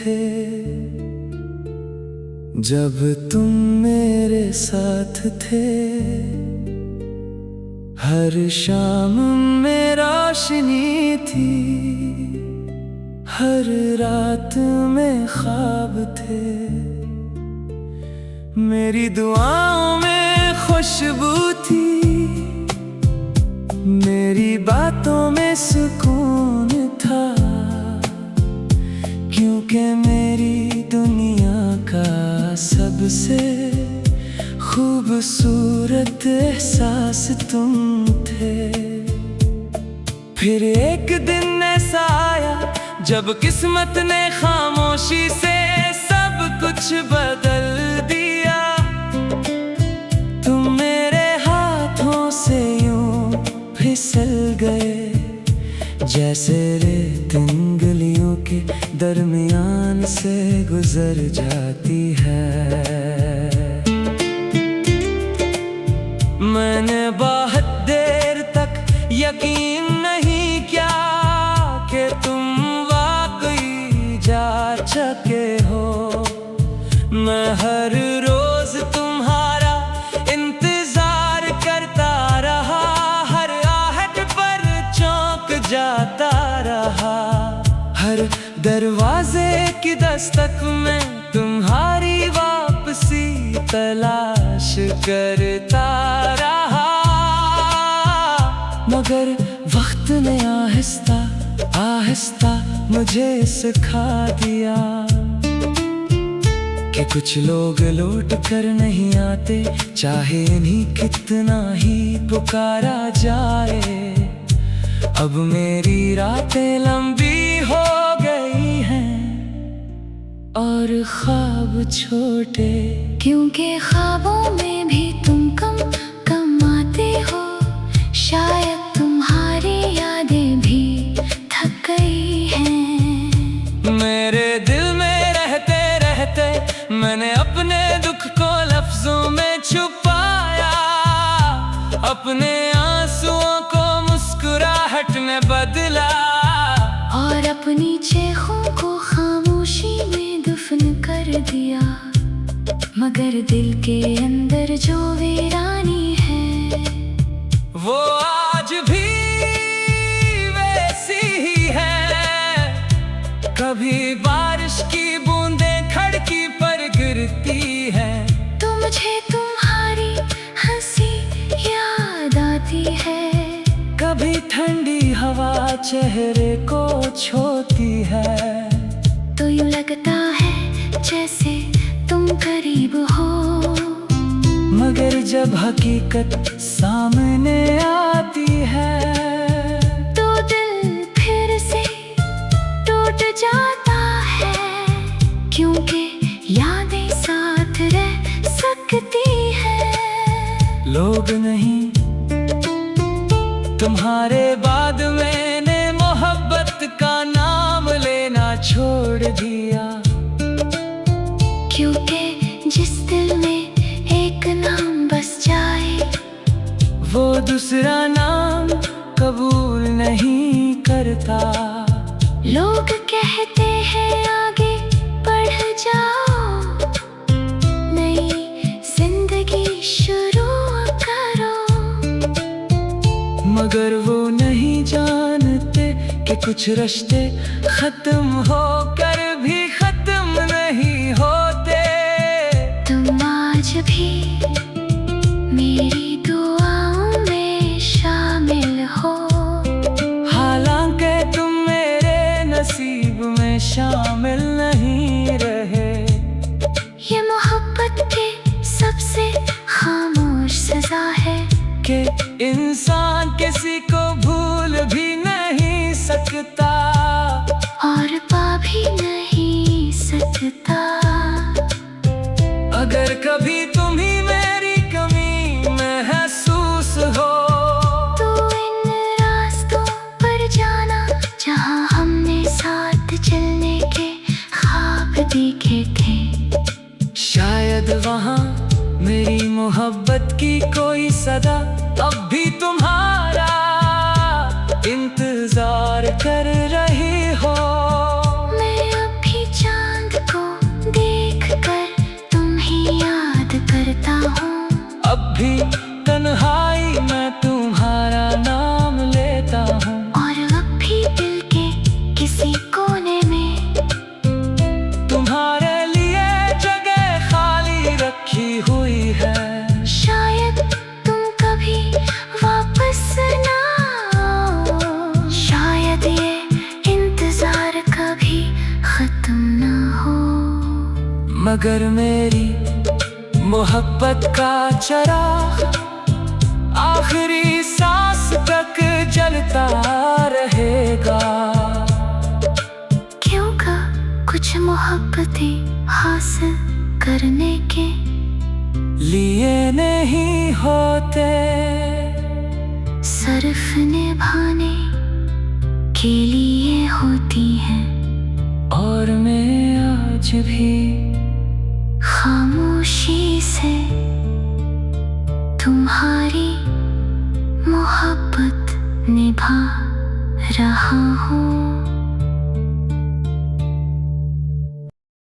थे जब तुम मेरे साथ थे। हर शाम में रोशनी थी, हर रात में ख्वाब थे। मेरी दुआओं में खुशबू थी, मेरी बातों में सुकून था। क्योंकि मेरी दुनिया का सबसे खूबसूरत एहसास तुम थे। फिर एक दिन ऐसा आया जब किस्मत ने खामोशी से सब कुछ बदल दिया। तुम मेरे हाथों से यूं फिसल गए जैसे रेत उंगलियों के दरमियान से गुजर जाती है। मैंने बहुत देर तक यकीन नहीं किया कि तुम वाकई जा चुके हो। मैं हर रोज तुम्हारा इंतजार करता रहा, हर आहट पर चौंक जाता रहा। हर दरवाजे की दस्तक में तुम्हारी वापसी तलाश करता रहा। मगर वक्त ने आहिस्ता आहिस्ता मुझे सिखा दिया कि कुछ लोग लौट कर नहीं आते, चाहे इन्हीं कितना ही पुकारा जाए। अब मेरी रातें लंबी हो गई हैं और ख्वाब छोटे, क्योंकि ख्वाबों में भी तुम कम कम आते हो। शायद तुम्हारी यादें भी थक गई हैं। मेरे दिल में रहते रहते मैंने अपने दुख को लफ्जों में छुपाया। अपने आंसुओं को मुस्कुराहट ने बदला और अपनी चीखों को खामोशी में दफन कर दिया। मगर दिल के अंदर जो वीरानी है वो आज भी वैसी ही है। कभी बारिश की बूंदें खिड़की पर गिरती है तो मुझे तुम्हारी हंसी याद आती है। कभी ठंडी हवा चेहरे को छूती है तो यूं लगता है जैसे तुम करीब हो। मगर जब हकीकत सामने आती है तो दिल फिर से टूट जाता है। क्योंकि यादें साथ रह सकती है। लोग नहीं तुम्हारे बाद मैंने मोहब्बत का नाम लेना छोड़ दिया। क्योंकि जिस दिल में एक नाम बस जाए वो दूसरा नाम कबूल नहीं करता। लोग कहते हैं आगे बढ़ जाओ, नई जिंदगी शुरू करो। मगर वो नहीं जानते कि कुछ रिश्ते खत्म होकर भी खत्म नहीं होते। तुम आज भी मेरी दुआओं में शामिल हो। हालांकि तुम मेरे नसीब में शामिल नहीं रहे। ये मोहब्बत की सबसे खामोश सजा है कि इंसान किसी को भूल भी नहीं सकता और पा भी नहीं सकता। अगर कभी तुम्ही मेरी कमी महसूस हो तो इन रास्तों पर जाना जहां हमने साथ चलने के ख्वाब देखे थे। शायद वहाँ मेरी मोहब्बत की कोई सदा अब भी तुम्हारा इंतजार कर रही हो। मैं अब भी जान मगर मेरी मोहब्बत का चराग आखिरी सांस तक जलता रहेगा। क्योंकि कुछ मोहब्बतें हासिल करने के लिए नहीं होते, सिर्फ निभाने के लिए होती हैं। और मैं आज भी खामोशी से तुम्हारी मोहब्बत निभा रहा हूँ।